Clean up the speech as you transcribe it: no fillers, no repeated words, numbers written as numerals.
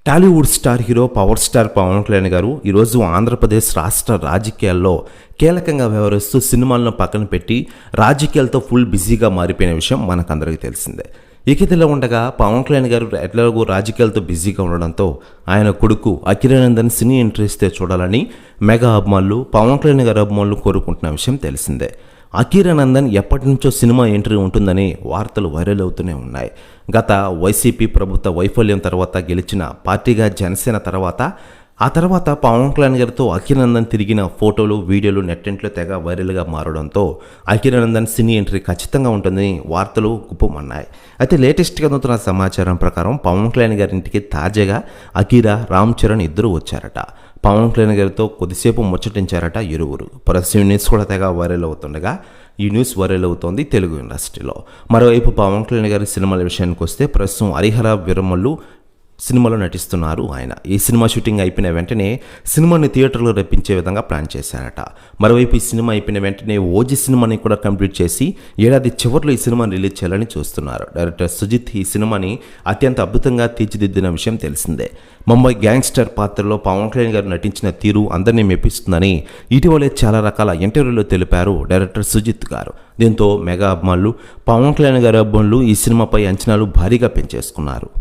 Tollywood star hero power star Pawan Kalyan garu ఈరోజు ఆంధ్రప్రదేశ్ రాష్ట్ర రాజకీయాల్లో కీలకంగా వ్యవహరిస్తూ సినిమాలను పక్కన పెట్టి రాజకీయాలతో ఫుల్ బిజీగా మారిపోయిన విషయం మనకందరికీ తెలిసిందే. ఇకతిలో ఉండగా పవన్ కళ్యాణ్ గారు ఎట్లాగో రాజకీయాలతో బిజీగా ఉండడంతో ఆయన కొడుకు అఖిరానందన్ సినీ ఇంట్రెస్ట్తో చూడాలని మెగా అభిమానులు పవన్ కళ్యాణ్ గారి అభిమానులు కోరుకుంటున్న విషయం తెలిసిందే. అఖిరానందన్ ఎప్పటి నుంచో సినిమా ఎంట్రీ ఉంటుందని వార్తలు వైరల్ అవుతూనే ఉన్నాయి. గత వైసీపీ ప్రభుత్వ వైఫల్యం తర్వాత గెలిచిన పార్టీగా జనసేన ఆ తర్వాత పవన్ కళ్యాణ్ గారితో అఖిరానందన్ తిరిగిన ఫోటోలు వీడియోలు నెట్టింట్లో తెగ వైరల్గా మారడంతో అఖిరానందన్ సినీ ఎంట్రీ ఖచ్చితంగా ఉంటుందని వార్తలు గుప్పమన్నాయి. అయితే లేటెస్ట్గా అందుతున్న సమాచారం ప్రకారం పవన్ కళ్యాణ్ గారి ఇంటికి తాజాగా అఖిరా, రామ్ చరణ్ ఇద్దరు వచ్చారట. పవన్ కళ్యాణ్ గారితో కొద్దిసేపు ముచ్చటించారట ఇరువురు. ప్రస్తుతం న్యూస్ కూడా తెగ వైరల్ అవుతుండగా ఈ న్యూస్ వైరల్ అవుతోంది తెలుగు ఇండస్ట్రీలో. మరోవైపు పవన్ కళ్యాణ్ గారి సినిమాల విషయానికి వస్తే ప్రస్తుతం హరిహర వీరమల్లు సినిమాలో నటిస్తున్నారు ఆయన. ఈ సినిమా షూటింగ్ అయిపోయిన వెంటనే సినిమాని థియేటర్లో రప్పించే విధంగా ప్లాన్ చేశారట. మరోవైపు ఈ సినిమా అయిపోయిన వెంటనే ఓజీ సినిమాని కూడా కంప్లీట్ చేసి ఏడాది చివరిలో ఈ సినిమాని రిలీజ్ చేయాలని చూస్తున్నారు. డైరెక్టర్ సుజిత్ ఈ సినిమాని అత్యంత అద్భుతంగా తీర్చిదిద్దిన విషయం తెలిసిందే. ముంబై గ్యాంగ్స్టర్ పాత్రలో పవన్ కళ్యాణ్ గారు నటించిన తీరు అందరినీ మెప్పిస్తుందని ఇటీవలే చాలా రకాల ఇంటర్వ్యూలో తెలిపారు డైరెక్టర్ సుజిత్ గారు. దీంతో మెగా అభిమానులు, పవన్ కళ్యాణ్ గారి అభిమానులు ఈ సినిమాపై అంచనాలు భారీగా పెంచేసుకున్నారు.